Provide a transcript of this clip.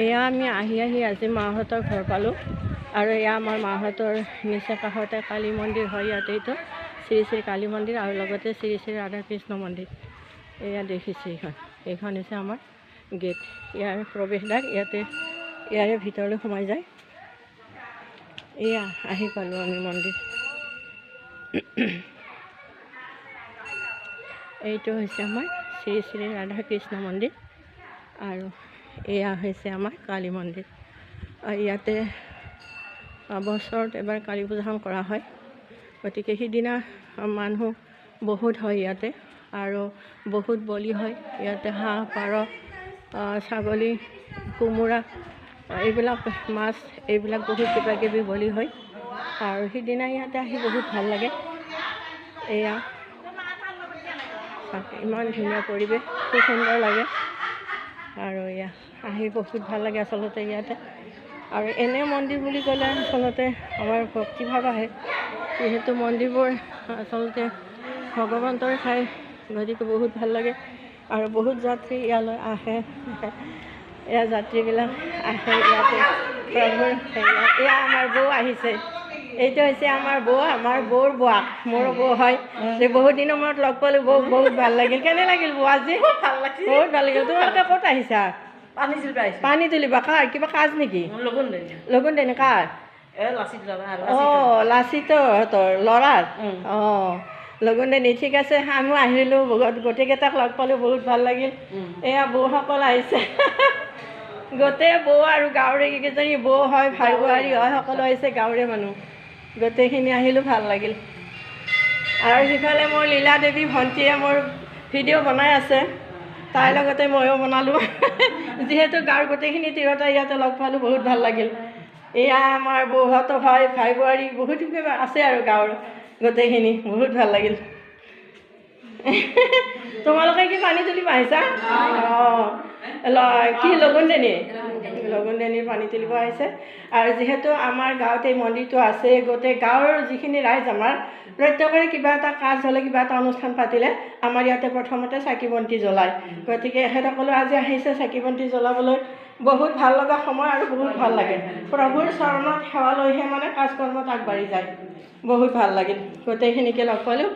এয়া আমি আহি আজি মাহঁতৰ ঘৰ পালোঁ আৰু এয়া আমাৰ মাহঁতৰ নিচে কাষতে কালী মন্দিৰ হয়। ইয়াতেইতো শ্ৰী শ্ৰী কালী মন্দিৰ আৰু লগতে শ্ৰী শ্ৰী ৰাধা কৃষ্ণ মন্দিৰ। এয়া দেখিছে এইখন হৈছে আমাৰ গেট, ইয়াৰ প্ৰৱেশদ্বাৰ। ইয়াৰে ভিতৰলৈ সোমাই যায়। এয়া আহি পালোঁ আমি মন্দিৰ। এইটো হৈছে আমাৰ শ্ৰী শ্ৰী ৰাধা কৃষ্ণ মন্দিৰ আৰু এয়া হৈছে আমাৰ কালী মন্দিৰ। ইয়াতে বছৰত এবাৰ কালী পূজাখন কৰা হয়, গতিকে সিদিনা মানুহ বহুত হয় ইয়াতে আৰু বহুত বলি হয়। ইয়াতে হাঁহ, পাৰ, ছাগলী, কোমোৰা, এইবিলাক মাছ, এইবিলাক বহুত কিবা কিবি বলি হয় আৰু সিদিনা ইয়াতে আহি বহুত ভাল লাগে। এয়া ইমান ধুনীয়া পৰিৱেশ, খুব সুন্দৰ লাগে আৰু এয়া আহি বহুত ভাল লাগে আচলতে ইয়াতে। আৰু এনে মন্দিৰ বুলি ক'লে আচলতে আমাৰ ভক্তিভাৱ আহে, যিহেতু মন্দিৰবোৰ আচলতে ভগৱন্তৰ ঠাই, গতিকে বহুত ভাল লাগে আৰু বহুত যাত্ৰী ইয়ালৈ আহে। এয়া যাত্ৰীবিলাক আহে ইয়াতে প্ৰভুৰ। এয়া আমাৰ বৌ আহিছে, এইটো হৈছে আমাৰ বৌ, আমাৰ বৌৰ বোৱাক, মোৰো বৌ হয়। যে বহুত দিনৰ মূৰত লগ পালোঁ, বৌ বহুত ভাল লাগিল। কেনে লাগিল বৌ আজি? ভাল লাগিল, বহুত ভাল লাগিল। তোমালোকে ক'ত আহিছা? পানী তুলিবা। কাৰ কিবা কাজ নেকি? লগুণ দেনি কাৰ? অঁ, লাচিতৰ সিহঁতৰ ল'ৰাৰ। অঁ, লগুণ দেনি, ঠিক আছে। আমিও আহিলোঁ, গোটেইকেইটাক লগ পালোঁ, বহুত ভাল লাগিল। এয়া বৌসকল আহিছে, গোটেই বৌ আৰু গাঁৱৰে কেইজনী বৌ হয়, ভাই বোৱাৰী হয়, সকলো আহিছে, গাঁৱৰে মানুহ গোটেইখিনি আহিলোঁ, ভাল লাগিল। আৰু সিফালে মোৰ লীলা দেৱী ভণ্টীয়ে মোৰ ভিডিঅ' বনাই আছে, তাইৰ লগতে ময়ো বনালোঁ। যিহেতু গাঁৱৰ গোটেইখিনি তিৰোতা ইয়াতে লগ পালোঁ, বহুত ভাল লাগিল। এয়া আমাৰ বৌহঁতো হয়, ভাই বোৱাৰী বহুত আছে আৰু গাঁৱৰ গোটেইখিনি, বহুত ভাল লাগিল। তোমালোকে কি পানী তুলিব আহিছা? অঁ, কি লগুণ দেনি? লগুণ দেনিৰ পানী তুলিব আহিছে। আৰু যিহেতু আমাৰ গাঁৱত এই মন্দিৰটো আছে, গোটেই গাঁৱৰ যিখিনি ৰাইজ আমাৰ প্ৰত্যেকৰে কিবা এটা কাজ হ'লে, কিবা এটা অনুষ্ঠান পাতিলে আমাৰ ইয়াতে প্ৰথমতে চাকি বন্তি জ্বলায়। গতিকে এখেতসকলো আজি আহিছে চাকি বন্তি জ্বলাবলৈ। বহুত ভাল লগা সময় আৰু বহুত ভাল লাগে। প্ৰভুৰ চৰণত সেৱা লৈহে মানে কাজ কৰ্মত আগবাঢ়ি যায়, বহুত ভাল লাগিল। গোটেইখিনিকে লগ পালোঁ।